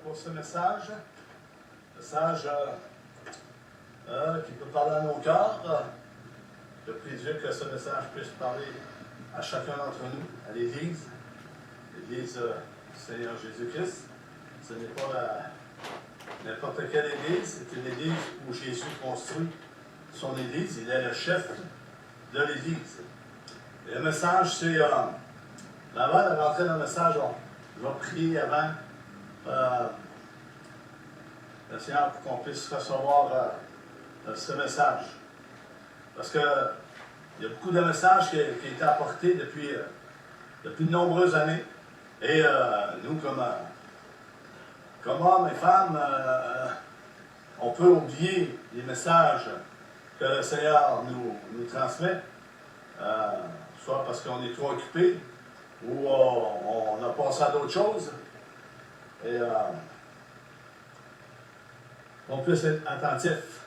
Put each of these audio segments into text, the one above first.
pour ce message. Message qui peut parler à nos cœurs. Je prie Dieu que ce message puisse parler à chacun d'entre nous, à l'Église, l'Église du Seigneur Jésus-Christ. Ce n'est pas n'importe quelle Église, c'est une Église où Jésus construit son Église. Il est le chef de l'Église. Et le message, c'est... avant de rentrer dans le message, je vais prier avant le Seigneur pour qu'on puisse recevoir ce message. Parce qu'il y a beaucoup de messages qui ont été apportés depuis de nombreuses années. Et nous, comme hommes et femmes, on peut oublier les messages que le Seigneur nous transmet, soit parce qu'on est trop occupé, ou on a passé à d'autres choses. Et on puisse être attentif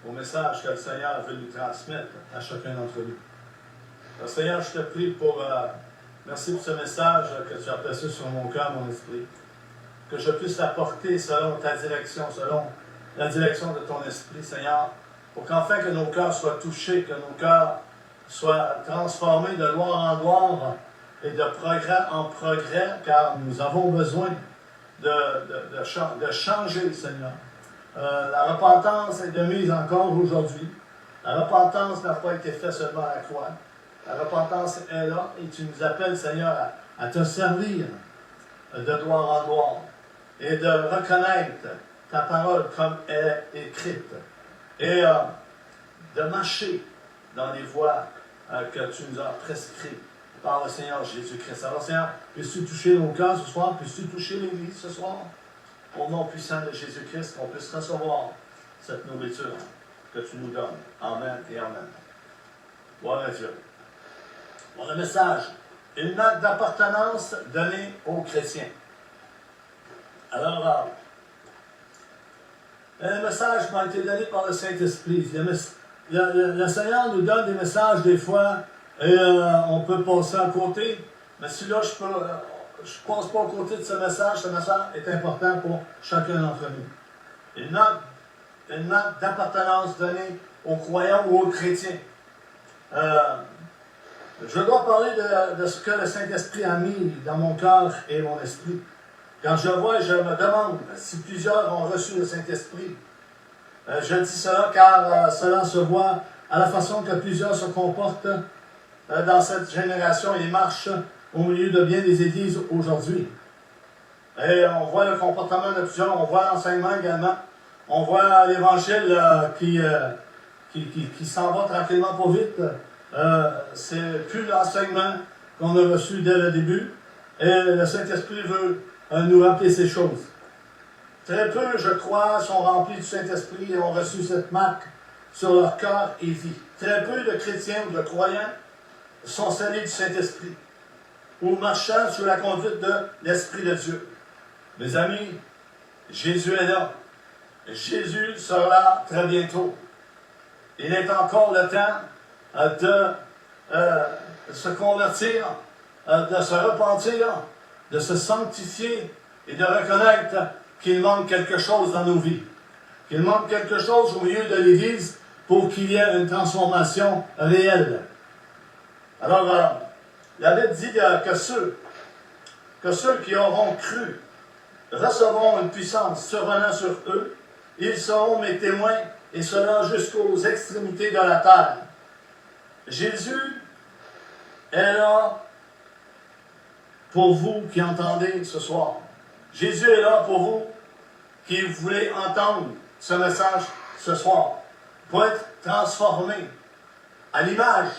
au message que le Seigneur veut nous transmettre à chacun d'entre nous. Alors, Seigneur, je te prie merci pour ce message que tu as placé sur mon cœur, mon esprit. Que je puisse l'apporter selon ta direction, selon la direction de ton esprit, Seigneur, pour qu'enfin que nos cœurs soient touchés, que nos cœurs soient transformés de gloire en gloire et de progrès en progrès, car nous avons besoin de changer, Seigneur. La repentance est de mise encore aujourd'hui. La repentance n'a pas été faite seulement à la croix. La repentance est là et tu nous appelles, Seigneur, à te servir de gloire en gloire et de reconnaître ta parole comme elle est écrite et de marcher dans les voies que tu nous as prescrites par le Seigneur Jésus-Christ. Alors, Seigneur, puisses-tu toucher nos cœurs ce soir, puisses-tu toucher l'Église ce soir, au nom puissant de Jésus-Christ, qu'on puisse recevoir cette nourriture que tu nous donnes. Amen et Amen. Gloire à Dieu. Bon, le message, une note d'appartenance donnée aux chrétiens. Alors, le message m'a été donné par le Saint-Esprit. Le Seigneur nous donne des messages des fois et on peut passer à côté. Mais si là, je ne passe pas à côté de ce message est important pour chacun d'entre nous. Une note d'appartenance donnée aux croyants ou aux chrétiens. Je dois parler de ce que le Saint-Esprit a mis dans mon cœur et mon esprit. Quand je vois, je me demande si plusieurs ont reçu le Saint-Esprit. Je dis cela car cela se voit à la façon que plusieurs se comportent dans cette génération et marchent au milieu de bien des églises aujourd'hui. Et on voit le comportement de plusieurs, on voit l'enseignement également. On voit l'Évangile qui s'en va tranquillement pas vite. C'est plus l'enseignement qu'on a reçu dès le début. Et le Saint-Esprit veut nous rappeler ces choses. Très peu, je crois, sont remplis du Saint-Esprit et ont reçu cette marque sur leur cœur et vie. Très peu de chrétiens ou de croyants sont scellés du Saint-Esprit ou marchant sous la conduite de l'Esprit de Dieu. Mes amis, Jésus est là. Jésus sera là très bientôt. Il est encore le temps de se convertir, de se repentir, de se sanctifier et de reconnaître qu'il manque quelque chose dans nos vies. Qu'il manque quelque chose au milieu de l'Église pour qu'il y ait une transformation réelle. Alors, la Bible dit que ceux qui auront cru recevront une puissance survenant sur eux. Ils seront mes témoins et cela jusqu'aux extrémités de la terre. Jésus est là pour vous qui entendez ce soir. Jésus est là pour vous qui voulez entendre ce message ce soir. Pour être transformé à l'image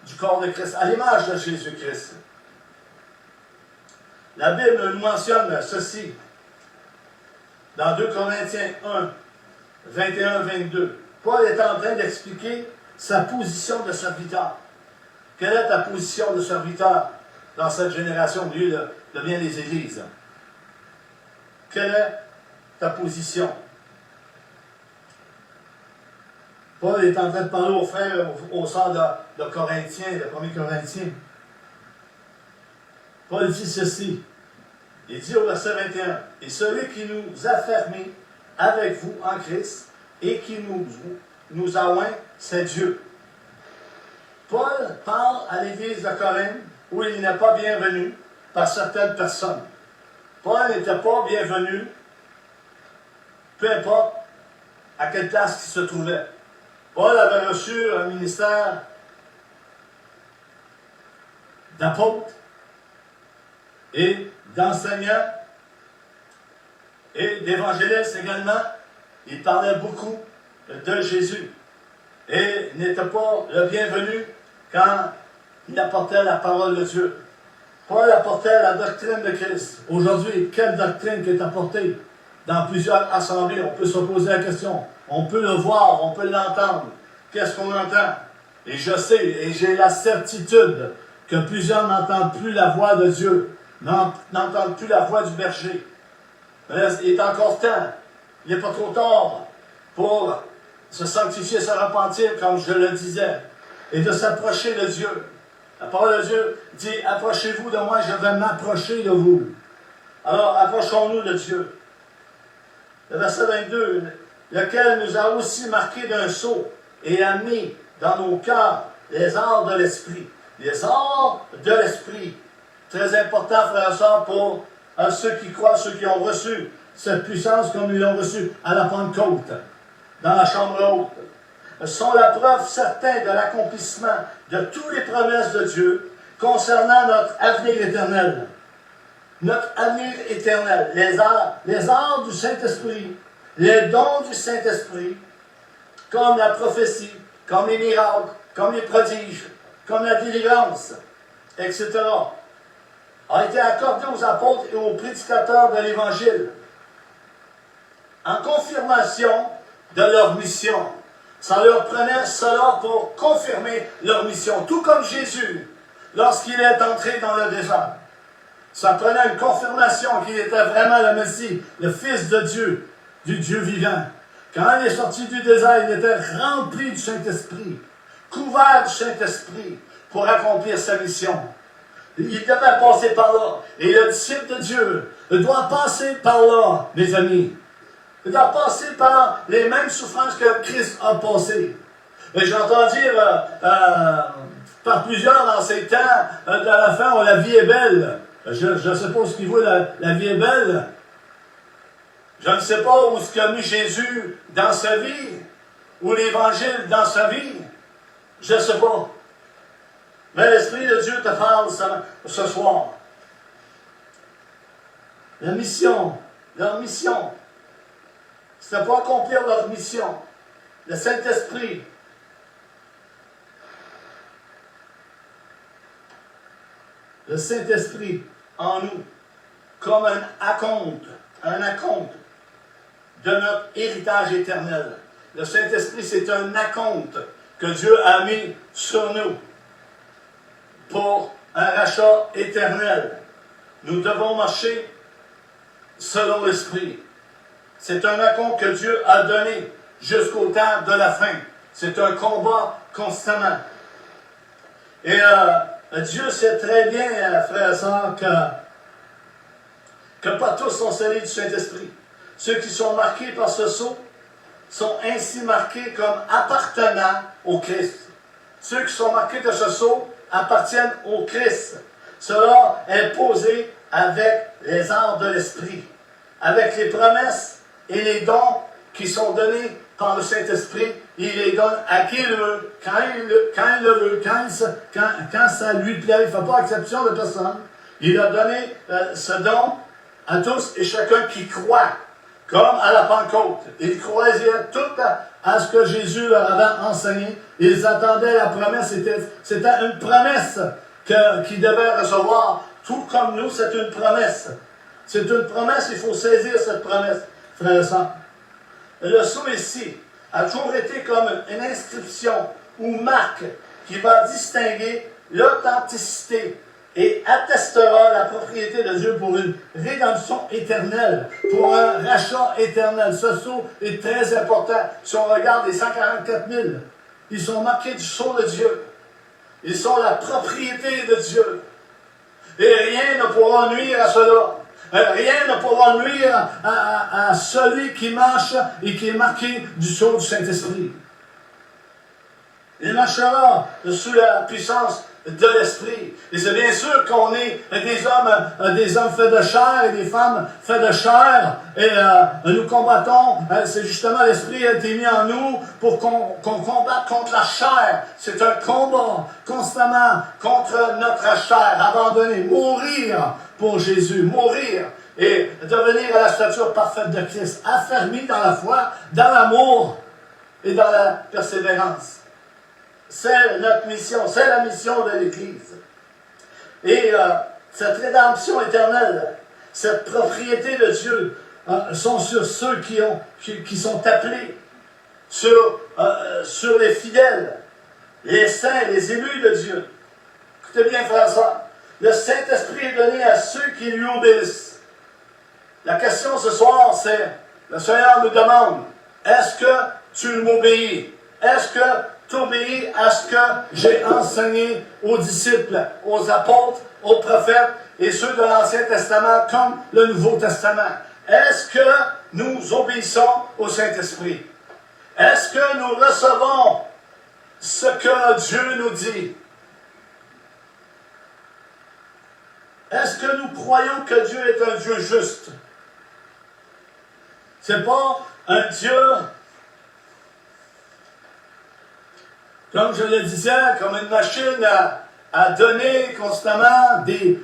du corps de Christ, à l'image de Jésus-Christ. La Bible nous mentionne ceci dans 2 Corinthiens 1, 21-22. Paul est en train d'expliquer sa position de serviteur. Quelle est ta position de serviteur dans cette génération au milieu de bien des églises? Quelle est ta position? Paul est en train de parler aux frères, aux sœurs de Corinthiens, de 1er Corinthiens. Paul dit ceci. Il dit au verset 21, « Et celui qui nous a fermés avec vous en Christ et qui nous a oints, c'est Dieu. » Paul parle à l'église de Corinthe où il n'est pas bienvenu par certaines personnes. Paul n'était pas bienvenu, peu importe à quelle place il se trouvait. Paul avait reçu un ministère d'apôtre et d'enseignant et d'évangéliste également. Il parlait beaucoup de Jésus et n'était pas le bienvenu quand il apportait la parole de Dieu. Paul apportait la doctrine de Christ. Aujourd'hui, quelle doctrine qui est apportée dans plusieurs assemblées? On peut se poser la question. On peut le voir, on peut l'entendre. Qu'est-ce qu'on entend? Et je sais, et j'ai la certitude que plusieurs n'entendent plus la voix de Dieu, n'entendent plus la voix du berger. Mais il est encore temps. Il n'est pas trop tard pour se sanctifier, se repentir, comme je le disais, et de s'approcher de Dieu. La parole de Dieu dit, « Approchez-vous de moi, je vais m'approcher de vous. » Alors, approchons-nous de Dieu. Le verset 22, « Lequel nous a aussi marqués d'un sceau et a mis dans nos cœurs les arts de l'esprit. » Les arts de l'esprit. Très important, frères et sœurs, pour ceux qui croient, ceux qui ont reçu cette puissance comme ils l'ont reçue à la Pentecôte, dans la chambre haute, sont la preuve certaine de l'accomplissement de toutes les promesses de Dieu concernant notre avenir éternel. Notre avenir éternel, les arts du Saint-Esprit, les dons du Saint-Esprit, comme la prophétie, comme les miracles, comme les prodiges, comme la délivrance, etc., a été accordé aux apôtres et aux prédicateurs de l'Évangile en confirmation de leur mission. Ça leur prenait cela pour confirmer leur mission, tout comme Jésus, lorsqu'il est entré dans le désert. Ça prenait une confirmation qu'il était vraiment le Messie, le Fils de Dieu, du Dieu vivant. Quand il est sorti du désert, il était rempli du Saint-Esprit, couvert du Saint-Esprit pour accomplir sa mission. Il devait passer par là. Et le disciple de Dieu doit passer par là, mes amis. Il doit passer par les mêmes souffrances que Christ a passées. Et j'entends dire par plusieurs dans ces temps, de la fin, la vie est belle. Je ne sais pas ce qu'il vaut, la vie est belle. Je ne sais pas où ce qu'a mis Jésus dans sa vie, ou l'Évangile dans sa vie. Je ne sais pas. Mais l'Esprit de Dieu te parle ce soir. Leur mission, c'était pas accomplir leur mission. Le Saint-Esprit, en nous, comme un acompte de notre héritage éternel. Le Saint-Esprit, c'est un acompte que Dieu a mis sur nous pour un rachat éternel. Nous devons marcher selon l'Esprit. C'est un acompte que Dieu a donné jusqu'au temps de la fin. C'est un combat constamment. Et Dieu sait très bien, frères et sœurs, que pas tous sont scellés du Saint-Esprit. Ceux qui sont marqués par ce sceau sont ainsi marqués comme appartenant au Christ. Ceux qui sont marqués de ce sceau appartiennent au Christ. Cela est posé avec les arts de l'Esprit, avec les promesses et les dons qui sont donnés par le Saint-Esprit. Il les donne à qui il veut, quand il le veut, quand ça lui plaît. Il ne fait pas exception de personne. Il a donné ce don à tous et chacun qui croit, comme à la Pentecôte. Ils croyaient tout à ce que Jésus leur avait enseigné. Ils attendaient la promesse. C'était une promesse qu'ils devaient recevoir. Tout comme nous, c'est une promesse. C'est une promesse, il faut saisir cette promesse, frères et sœurs. Le sceau ici a toujours été comme une inscription ou marque qui va distinguer l'authenticité et attestera la propriété de Dieu pour une rédemption éternelle, pour un rachat éternel. Ce sceau est très important. Si on regarde les 144 000, ils sont marqués du sceau de Dieu. Ils sont la propriété de Dieu. Et rien ne pourra nuire à cela. Rien ne pourra nuire à celui qui marche et qui est marqué du sceau du Saint-Esprit. Il marchera sous la puissance de l'Esprit. Et c'est bien sûr qu'on est des hommes faits de chair et des femmes faits de chair. Et nous combattons, c'est justement l'Esprit a été mis en nous pour qu'on combatte contre la chair. C'est un combat constamment contre notre chair. Abandonner, mourir pour Jésus, mourir et devenir à la stature parfaite de Christ, affermi dans la foi, dans l'amour et dans la persévérance. C'est notre mission, c'est la mission de l'Église. Et cette rédemption éternelle, cette propriété de Dieu, sont sur ceux qui sont appelés, sur les fidèles, les saints, les élus de Dieu. Écoutez bien, frères et sœurs, le Saint-Esprit est donné à ceux qui lui obéissent. La question ce soir, c'est, le Seigneur nous demande, est-ce que tu m'obéis? Est-ce que tu obéis à ce que j'ai enseigné aux disciples, aux apôtres, aux prophètes et ceux de l'Ancien Testament comme le Nouveau Testament? Est-ce que nous obéissons au Saint-Esprit? Est-ce que nous recevons ce que Dieu nous dit? Est-ce que nous croyons que Dieu est un Dieu juste? C'est pas un Dieu, comme je le disais, comme une machine à donner constamment des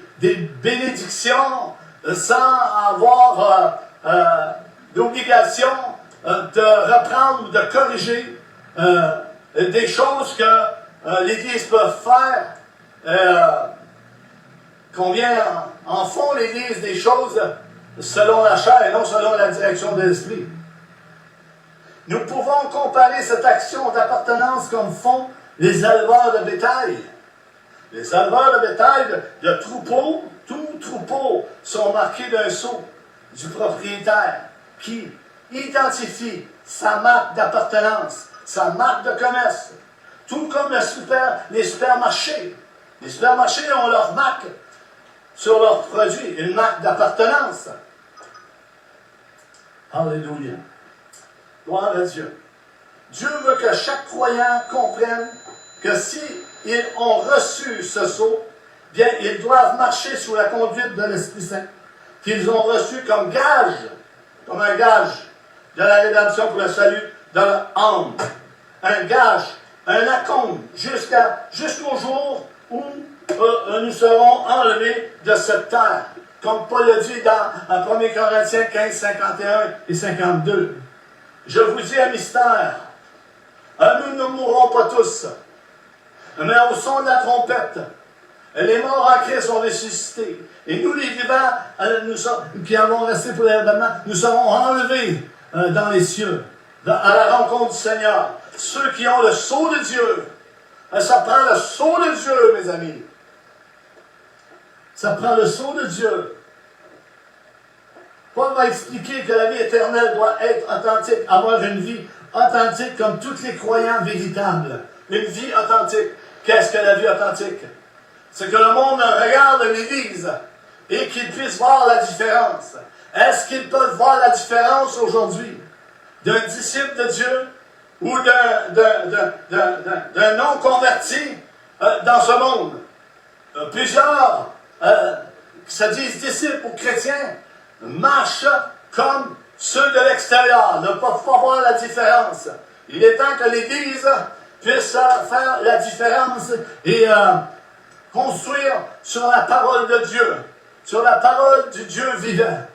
bénédictions sans avoir l'obligation de reprendre ou de corriger des choses que l'Église peut faire. Combien en font l'Église des choses selon la chair et non selon la direction de l'Esprit? Nous pouvons comparer cette action d'appartenance comme font les éleveurs de bétail. Les éleveurs de bétail de troupeaux, tous troupeaux sont marqués d'un sceau du propriétaire qui identifie sa marque d'appartenance, sa marque de commerce. Tout comme les supermarchés. Les supermarchés ont leur marque sur leurs produits, une marque d'appartenance. Alléluia. Gloire à Dieu. Dieu veut que chaque croyant comprenne que s'ils ont reçu ce sceau, bien, ils doivent marcher sous la conduite de l'Esprit Saint, qu'ils ont reçu comme gage, comme un gage de la rédemption pour le salut de leur âme. Un gage, un acompte, jusqu'au jour où nous serons enlevés de cette terre. Comme Paul le dit dans 1 Corinthiens 15, 51 et 52. Je vous dis un mystère. Nous ne mourrons pas tous, mais au son de la trompette, les morts en Christ sont ressuscités. Et nous, les vivants, qui avons resté pour l'événement, nous serons enlevés dans les cieux, à la rencontre du Seigneur. Ceux qui ont le sceau de Dieu. Ça prend le sceau de Dieu, mes amis. Ça prend le sceau de Dieu. Paul va expliquer que la vie éternelle doit être authentique, avoir une vie authentique comme tous les croyants véritables. Une vie authentique. Qu'est-ce que la vie authentique? C'est que le monde regarde l'Église et qu'il puisse voir la différence. Est-ce qu'ils peuvent voir la différence aujourd'hui d'un disciple de Dieu ou d'un non-converti dans ce monde? Plusieurs qui se disent disciples ou chrétiens marchent comme ceux de l'extérieur, ne peuvent pas voir la différence. Il est temps que l'Église puisse faire la différence et construire sur la parole de Dieu, sur la parole du Dieu vivant.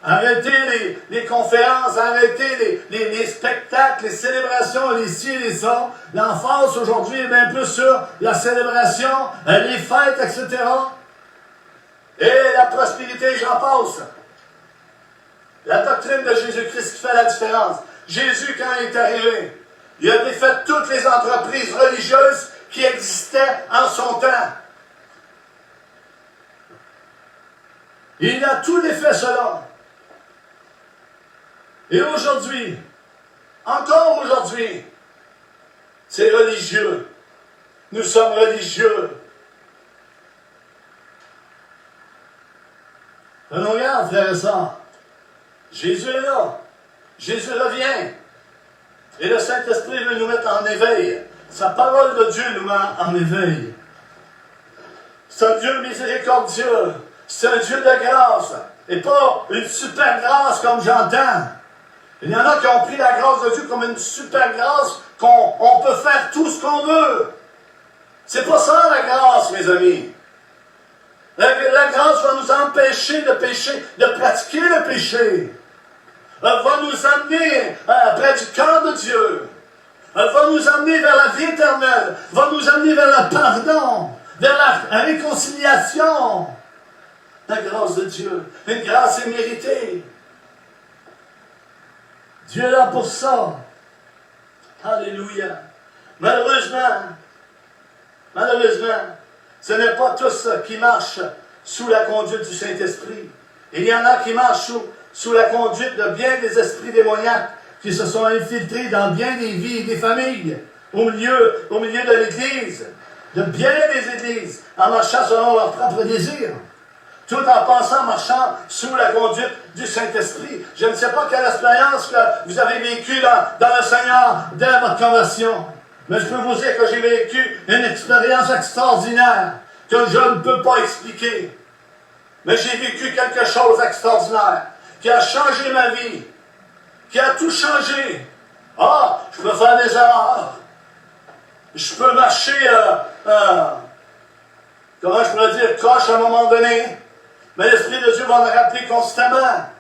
Arrêtez les conférences, arrêtez les spectacles, les célébrations, les ci, les ça. L'emphase aujourd'hui est bien plus sur la célébration, les fêtes, etc. Et la prospérité, j'en passe. La doctrine de Jésus-Christ qui fait la différence. Jésus, quand il est arrivé, il a défait toutes les entreprises religieuses qui existaient en son temps. Il a tout défait cela. Et aujourd'hui, encore aujourd'hui, c'est religieux. Nous sommes religieux. Prenons garde, frères et sœurs. Jésus est là. Jésus revient. Et le Saint-Esprit veut nous mettre en éveil. Sa parole de Dieu nous met en éveil. C'est un Dieu miséricordieux. C'est un Dieu de grâce. Et pas une super grâce comme j'entends. Il y en a qui ont pris la grâce de Dieu comme une super grâce qu'on peut faire tout ce qu'on veut. C'est pas ça la grâce, mes amis. La grâce va nous empêcher de pécher, de pratiquer le péché. Elle va nous amener près du cœur de Dieu. Elle va nous amener vers la vie éternelle. Elle va nous amener vers le pardon, vers la réconciliation. La grâce de Dieu, une grâce imméritée. Dieu est là pour ça. Alléluia. Malheureusement, ce n'est pas tous qui marchent sous la conduite du Saint-Esprit. Il y en a qui marchent sous la conduite de bien des esprits démoniaques qui se sont infiltrés dans bien des vies et des familles, au milieu de l'Église, de bien des églises, en marchant selon leurs propres désirs, tout en marchant sous la conduite du Saint-Esprit. Je ne sais pas quelle expérience que vous avez vécue dans le Seigneur dès votre conversion, mais je peux vous dire que j'ai vécu une expérience extraordinaire que je ne peux pas expliquer. Mais j'ai vécu quelque chose d'extraordinaire qui a changé ma vie, qui a tout changé. Ah, je peux faire des erreurs. Je peux marcher, comment je pourrais dire, croche à un moment donné. Mais l'Esprit de Dieu va nous rappeler constamment.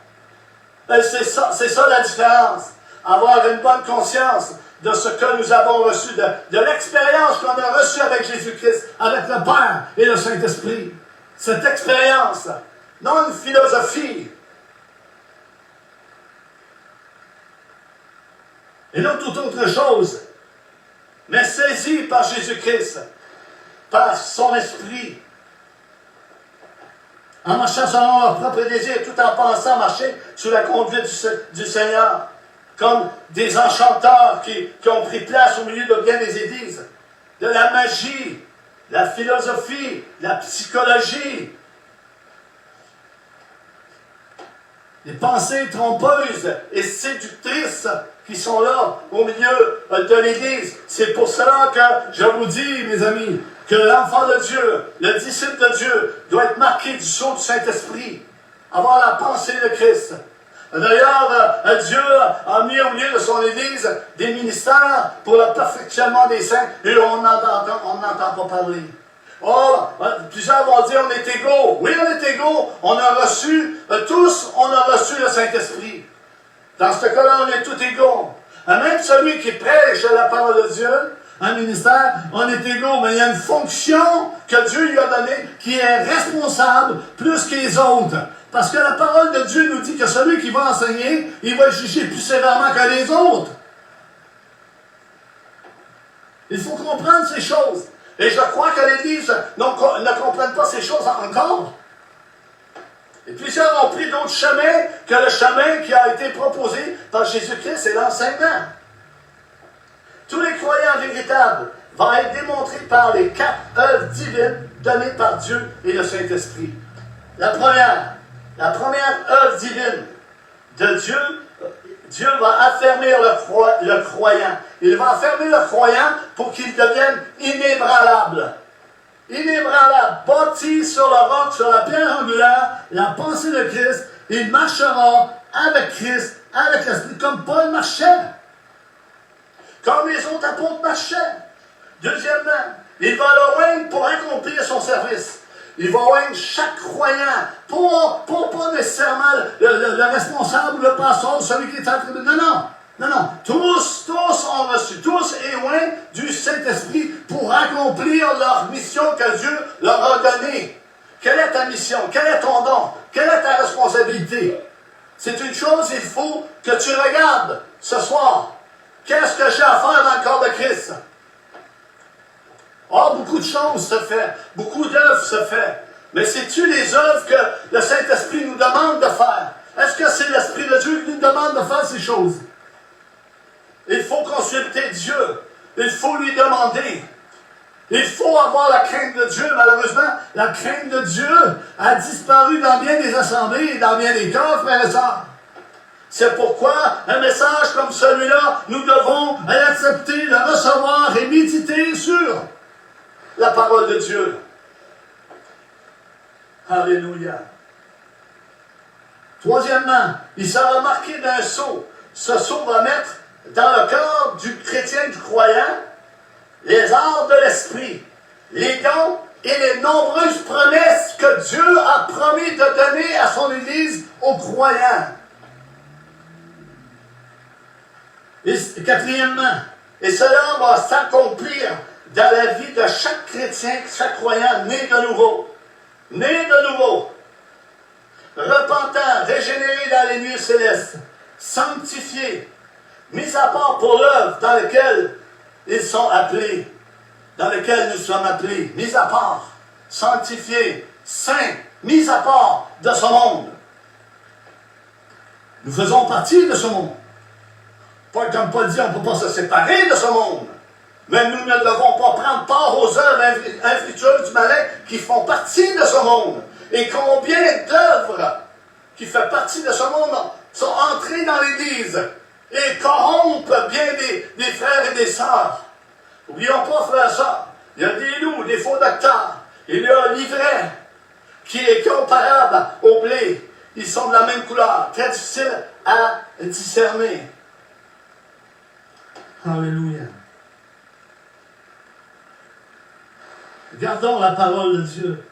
C'est ça la différence. Avoir une bonne conscience de ce que nous avons reçu, de l'expérience qu'on a reçue avec Jésus-Christ, avec le Père et le Saint-Esprit. Cette expérience, non une philosophie. Et non toute autre chose, mais saisi par Jésus-Christ, par son Esprit, en marchant selon leur propre désir, tout en pensant marcher sous la conduite du Seigneur, comme des enchanteurs qui ont pris place au milieu de bien des églises, de la magie, la philosophie, la psychologie, les pensées trompeuses et séductrices qui sont là au milieu de l'Église. C'est pour cela que je vous dis, mes amis, que l'enfant de Dieu, le disciple de Dieu, doit être marqué du sceau du Saint-Esprit, avoir la pensée de Christ. D'ailleurs, Dieu a mis au milieu de son Église des ministères pour le perfectionnement des saints et on n'entend pas parler. Oh, plusieurs vont dire on est égaux. Oui, on est égaux. On a reçu, tous, on a reçu le Saint-Esprit. Dans ce cas-là, on est tous égaux. Même celui qui prêche la parole de Dieu, un ministère, on est égaux, mais il y a une fonction que Dieu lui a donnée qui est responsable plus que les autres. Parce que la parole de Dieu nous dit que celui qui va enseigner, il va juger plus sévèrement que les autres. Il faut comprendre ces choses. Et je crois que l'Église ne comprenne pas ces choses encore. Et plusieurs ont pris d'autres chemins que le chemin qui a été proposé par Jésus-Christ et l'enseignement. Tous les croyants véritables vont être démontrés par les 4 œuvres divines données par Dieu et le Saint-Esprit. La première œuvre divine de Dieu, Dieu va affermir le croyant. Il va affermir le croyant pour qu'il devienne inébranlable. Inébranlable, bâti sur le roc, sur la pierre angulaire, la pensée de Christ. Il marchera avec Christ, avec l'Esprit, comme Paul marchait. Comme les autres apôtres marchaient. Deuxièmement, il va le oindre pour accomplir son service. Il va oindre chaque croyant, pas nécessairement le responsable, le pasteur, celui qui est en tribune. Non. Tous ont reçu, tous et oints du Saint-Esprit pour accomplir leur mission que Dieu leur a donnée. Quelle est ta mission? Quel est ton don? Quelle est ta responsabilité? C'est une chose, il faut que tu regardes ce soir. Qu'est-ce que j'ai à faire dans le corps de Christ? Beaucoup de choses se font, beaucoup d'œuvres se font. Mais c'est-tu les œuvres que le Saint-Esprit nous demande de faire? Est-ce que c'est l'Esprit de Dieu qui nous demande de faire ces choses? Il faut consulter Dieu. Il faut lui demander. Il faut avoir la crainte de Dieu. Malheureusement, la crainte de Dieu a disparu dans bien des assemblées et dans bien des cas, frères et sœurs. C'est pourquoi un message comme celui-là, nous devons l'accepter, le recevoir et méditer sur la parole de Dieu. Alléluia. Troisièmement, il sera marqué d'un sceau. Ce sceau va mettre dans le cœur du chrétien, du croyant, les arts de l'esprit, les dons et les nombreuses promesses que Dieu a promis de donner à son Église aux croyants. Et quatrièmement, et cela va s'accomplir dans la vie de chaque chrétien, chaque croyant né de nouveau. Né de nouveau. Repentant, régénéré dans les lieux célestes, sanctifié, mis à part pour l'œuvre dans laquelle ils sont appelés, dans laquelle nous sommes appelés, mis à part, sanctifiés, saints, mis à part de ce monde. Nous faisons partie de ce monde. Pas comme Paul dit, on ne peut pas se séparer de ce monde. Mais nous ne devons pas prendre part aux œuvres infructueuses du malin qui font partie de ce monde. Et combien d'œuvres qui font partie de ce monde sont entrées dans l'Église et corrompent bien des frères et des sœurs. N'oublions pas, frères et sœurs, il y a des loups, des faux docteurs. Il y a l'ivraie qui est comparable au blé. Ils sont de la même couleur, très difficile à discerner. Alléluia. Gardons la parole de Dieu.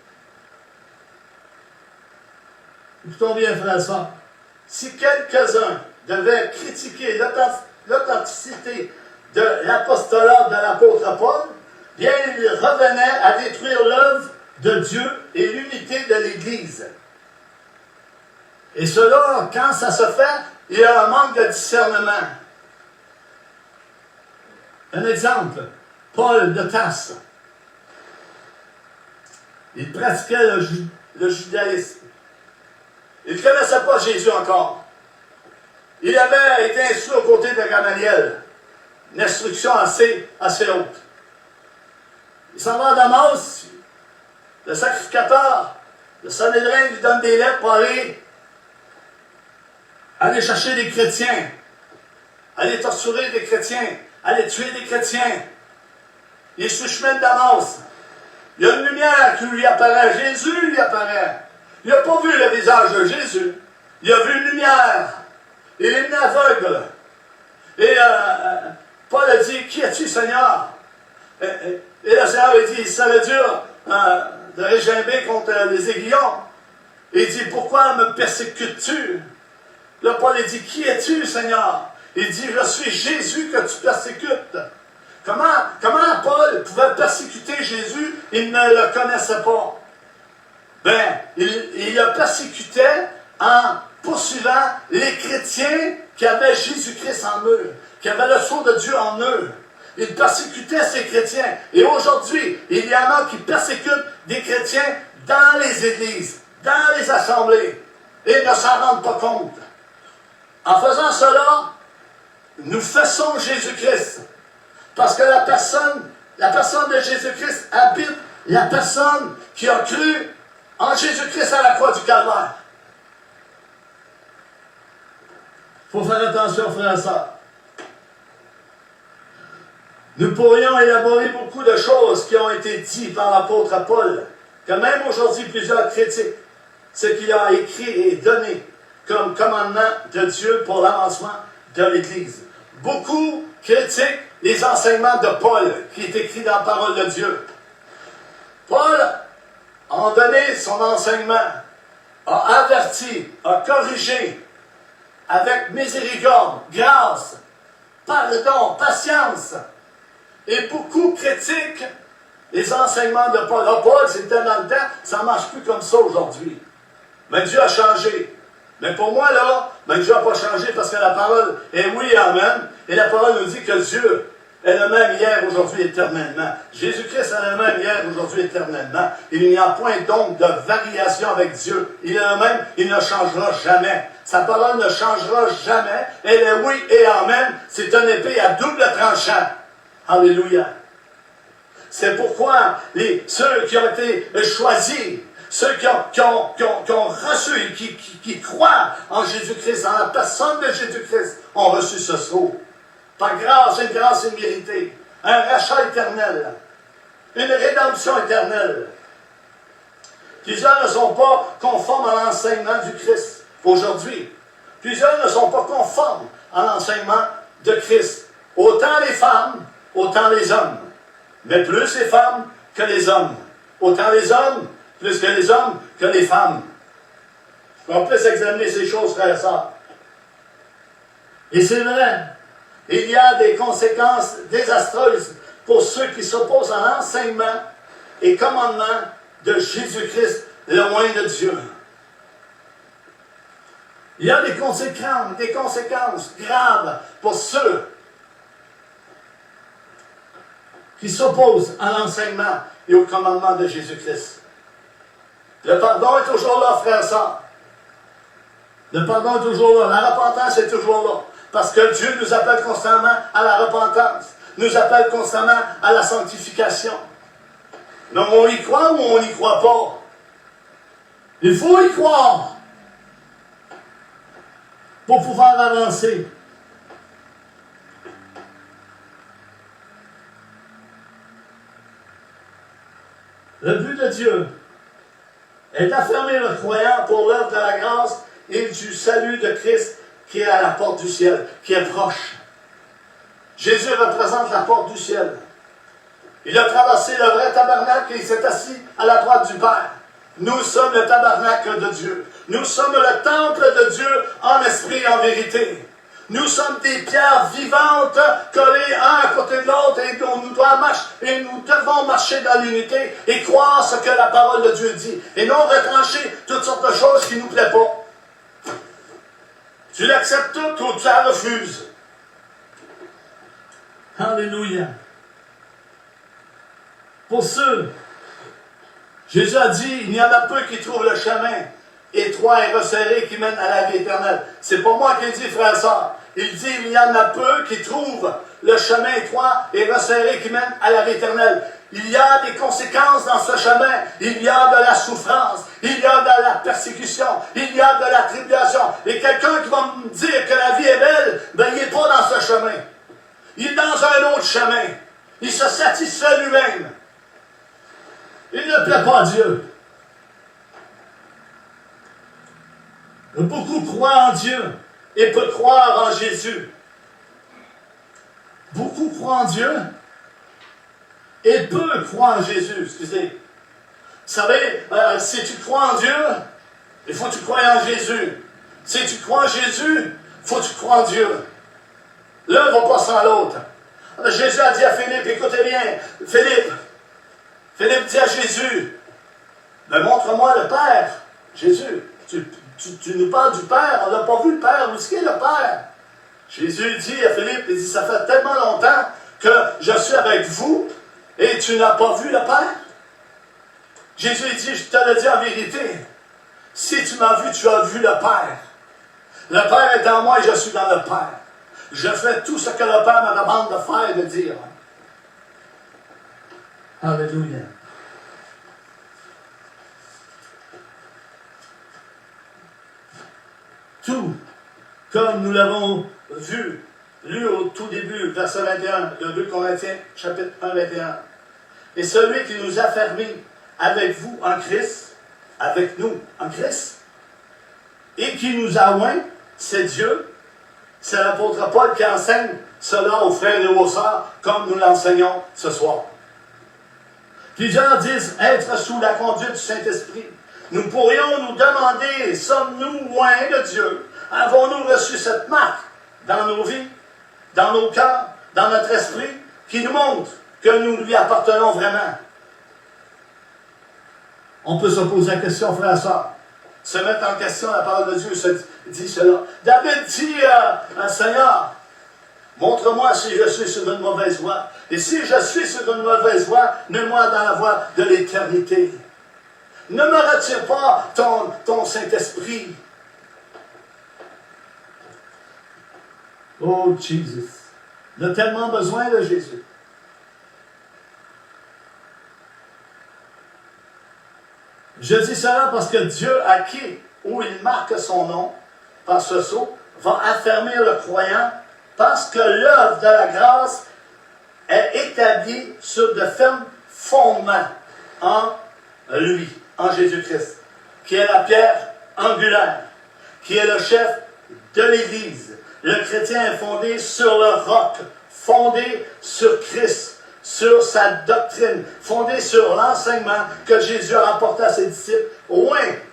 Écoutons bien, frères et sœurs. Si quelques-uns devaient critiquer l'authenticité de l'apostolat de l'apôtre Paul, bien il revenait à détruire l'œuvre de Dieu et l'unité de l'Église. Et cela, quand ça se fait, il y a un manque de discernement. Un exemple, Paul de Tarse. Il pratiquait le judaïsme. Il ne connaissait pas Jésus encore. Il avait été instruit aux côtés de Gamaliel. Une instruction assez haute. Il s'en va à Damas. Le sacrificateur, le Sanhédrin lui donne des lettres pour aller chercher des chrétiens, aller torturer des chrétiens, aller tuer des chrétiens. Il est sur le chemin de Damas. Il y a une lumière qui lui apparaît. Jésus lui apparaît. Il n'a pas vu le visage de Jésus. Il a vu une lumière. Il est venu aveugle. Et Paul a dit, qui es-tu, Seigneur? Et le Seigneur a dit, ça veut dire de régimber contre les aiguillons. Et il dit, pourquoi me persécutes-tu? Là, Paul a dit, qui es-tu, Seigneur? Il dit, je suis Jésus que tu persécutes. Comment Paul pouvait persécuter Jésus? Il ne le connaissait pas. Il le persécutait en poursuivant les chrétiens qui avaient Jésus-Christ en eux, qui avaient le sceau de Dieu en eux. Il persécutait ces chrétiens. Et aujourd'hui, il y en a qui persécutent des chrétiens dans les églises, dans les assemblées, et ne s'en rendent pas compte. En faisant cela, nous faisons Jésus-Christ. Parce que la personne de Jésus-Christ habite la personne qui a cru en Jésus-Christ à la croix du Calvaire. Il faut faire attention, frères et sœurs. Nous pourrions élaborer beaucoup de choses qui ont été dites par l'apôtre Paul, que même aujourd'hui plusieurs critiquent ce qu'il a écrit et donné comme commandement de Dieu pour l'avancement de l'Église. Beaucoup critiquent les enseignements de Paul, qui est écrit dans la parole de Dieu. Paul a donné son enseignement, a averti, a corrigé, avec miséricorde, grâce, pardon, patience. Et beaucoup critiquent les enseignements de Paul. Ah, Paul, c'était dans le temps, ça ne marche plus comme ça aujourd'hui. Mais Dieu a changé. Mais pour moi, là, Dieu n'a pas changé parce que la parole est oui et amen. Et la parole nous dit que Dieu est le même hier, aujourd'hui, éternellement. Jésus-Christ est le même hier, aujourd'hui, éternellement. Il n'y a point donc de variation avec Dieu. Il est le même, il ne changera jamais. Sa parole ne changera jamais. Elle est oui et amen. C'est une épée à double tranchant. Alléluia. C'est pourquoi ceux qui ont été choisis, ceux qui ont reçu, qui croient en Jésus-Christ, en la personne de Jésus-Christ, ont reçu ce sceau. Par grâce, une grâce imméritée, un rachat éternel, une rédemption éternelle. Plusieurs ne sont pas conformes à l'enseignement du Christ aujourd'hui. Plusieurs ne sont pas conformes à l'enseignement de Christ. Autant les femmes, autant les hommes. Mais plus les femmes que les hommes. Autant les hommes, plus que les hommes que les femmes. On peut examiner ces choses, frères et sœurs. Et c'est vrai, il y a des conséquences désastreuses pour ceux qui s'opposent à l'enseignement et commandement de Jésus-Christ, le moyen de Dieu. Il y a des conséquences graves pour ceux qui s'opposent à l'enseignement et au commandement de Jésus-Christ. Le pardon est toujours là, frères et sœurs. Le pardon est toujours là. La repentance est toujours là. Parce que Dieu nous appelle constamment à la repentance. Nous appelle constamment à la sanctification. Mais on y croit ou on n'y croit pas? Il faut y croire pour pouvoir avancer. Le but de Dieu est d'affermir le croyant pour l'œuvre de la grâce et du salut de Christ qui est à la porte du ciel, qui est proche. Jésus représente la porte du ciel. Il a traversé le vrai tabernacle et il s'est assis à la droite du Père. Nous sommes le tabernacle de Dieu. Nous sommes le temple de Dieu en esprit et en vérité. Nous sommes des pierres vivantes collées un à côté de l'autre et nous devons marcher dans l'unité et croire ce que la parole de Dieu dit. Et non retrancher toutes sortes de choses qui ne nous plaisent pas. Tu l'acceptes tout ou tu la refuses. Alléluia. Pour ceux, Jésus a dit, il y en a peu qui trouvent le chemin étroit et resserré qui mène à la vie éternelle. C'est pas moi qui le dis, frère et sœur. Il dit, il y en a peu qui trouvent le chemin étroit et resserré qui mène à la vie éternelle. Il y a des conséquences dans ce chemin. Il y a de la souffrance. Il y a de la persécution. Il y a de la tribulation. Et quelqu'un qui va me dire que la vie est belle, ben il n'est pas dans ce chemin. Il est dans un autre chemin. Il se satisfait lui-même. Il ne plaît pas à Dieu. Beaucoup croient en Dieu et peu croire en Jésus. Beaucoup croient en Dieu et peu croient en Jésus. Excusez. Vous savez, si tu crois en Dieu, il faut que tu crois en Jésus. Si tu crois en Jésus, il faut que tu crois en Dieu. L'un ne va pas sans l'autre. Jésus a dit à Philippe, écoutez bien, Philippe dit à Jésus, mais montre-moi le Père. Jésus, tu nous parles du Père, on n'a pas vu le Père, où est-ce qu'est le Père? Jésus dit à Philippe, il dit, ça fait tellement longtemps que je suis avec vous et tu n'as pas vu le Père? Jésus dit, je te le dis en vérité, si tu m'as vu, tu as vu le Père. Le Père est en moi et je suis dans le Père. Je fais tout ce que le Père me demande de faire et de dire. Alléluia. Tout, comme nous l'avons vu, lu au tout début, verset 21 de 2 Corinthiens, chapitre 1, 21. Et celui qui nous a fermés avec vous en Christ, avec nous en Christ, et qui nous a oints, c'est Dieu. C'est l'apôtre Paul qui enseigne cela aux frères et aux sœurs, comme nous l'enseignons ce soir. Plusieurs disent être sous la conduite du Saint-Esprit. Nous pourrions nous demander, sommes-nous loin de Dieu? Avons-nous reçu cette marque dans nos vies, dans nos cœurs, dans notre esprit, qui nous montre que nous lui appartenons vraiment? On peut se poser la question, frère et sœur. Se mettre en question, la parole de Dieu dit cela. David dit Seigneur, montre-moi si je suis sur une mauvaise voie. Et si je suis sur une mauvaise voie, mets-moi dans la voie de l'éternité. Ne me retire pas ton Saint-Esprit. Oh, Jesus. On a tellement besoin de Jésus. Je dis cela parce que Dieu, à qui, où il marque son nom, par ce sceau, va affermir le croyant, parce que l'œuvre de la grâce est établie sur de fermes fondements en lui, en Jésus-Christ, qui est la pierre angulaire, qui est le chef de l'Église. Le chrétien est fondé sur le roc, fondé sur Christ, sur sa doctrine, fondé sur l'enseignement que Jésus a apporté à ses disciples,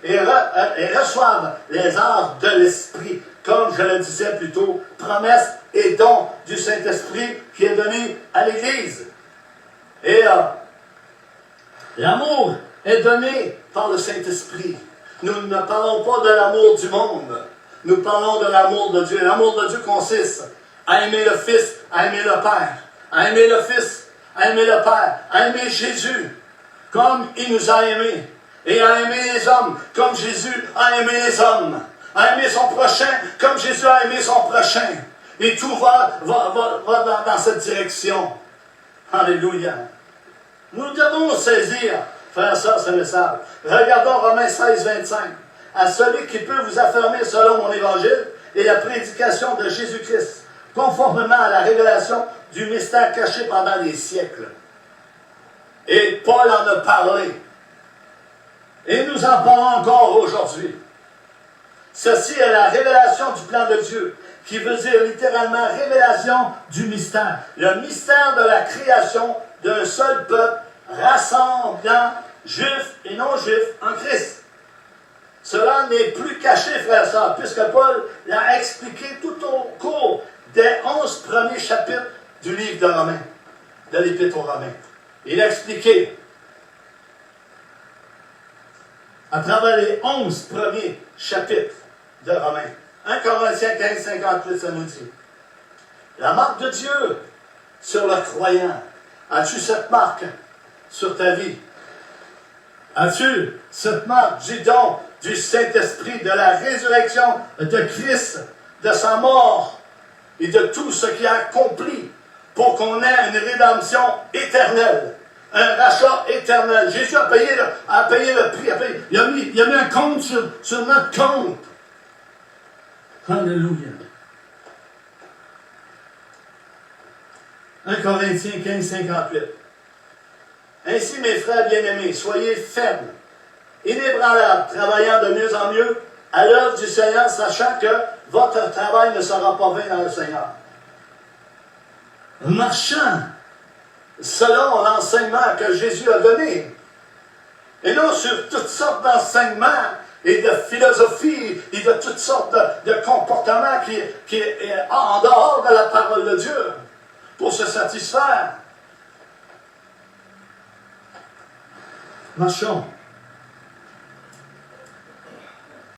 et reçoivent les arts de l'Esprit, comme je le disais plus tôt, promesse et don du Saint-Esprit qui est donné à l'Église. Et l'amour est donné par le Saint-Esprit. Nous ne parlons pas de l'amour du monde, nous parlons de l'amour de Dieu. L'amour de Dieu consiste à aimer le Fils, à aimer le Père, à aimer le Fils, à aimer le Père, à aimer Jésus comme il nous a aimés, et à aimer les hommes comme Jésus a aimé les hommes, à aimer son prochain comme Jésus a aimé son prochain. Et tout va dans cette direction. Alléluia. Nous devons saisir, frères et sœurs, ce message. Regardons Romains 16, 25. À celui qui peut vous affirmer selon mon évangile et la prédication de Jésus-Christ, conformément à la révélation du mystère caché pendant des siècles. Et Paul en a parlé. Et nous en parlons encore aujourd'hui. Ceci est la révélation du plan de Dieu, qui veut dire littéralement révélation du mystère. Le mystère de la création d'un seul peuple rassemblant juifs et non-juifs en Christ. Cela n'est plus caché, frères et sœurs, puisque Paul l'a expliqué tout au cours des 11 premiers chapitres du livre de Romains, de l'Épître aux Romains. Il a expliqué à travers les 11 premiers chapitres de Romains. 1 Corinthiens 15, 58, ça nous dit. La marque de Dieu sur le croyant. As-tu cette marque sur ta vie? As-tu cette marque du don du Saint-Esprit, de la résurrection de Christ, de sa mort et de tout ce qu'il a accompli pour qu'on ait une rédemption éternelle, un rachat éternel? Jésus a payé le prix, il a mis un compte sur notre compte. Alléluia. 1 Corinthiens 15, 58. Ainsi, mes frères bien-aimés, soyez fermes, inébranlables, travaillant de mieux en mieux à l'œuvre du Seigneur, sachant que votre travail ne sera pas vain dans le Seigneur. Marchant selon l'enseignement que Jésus a donné, et non sur toutes sortes d'enseignements et de philosophies et de toutes sortes de comportements qui est en dehors de la parole de Dieu pour se satisfaire. Marchons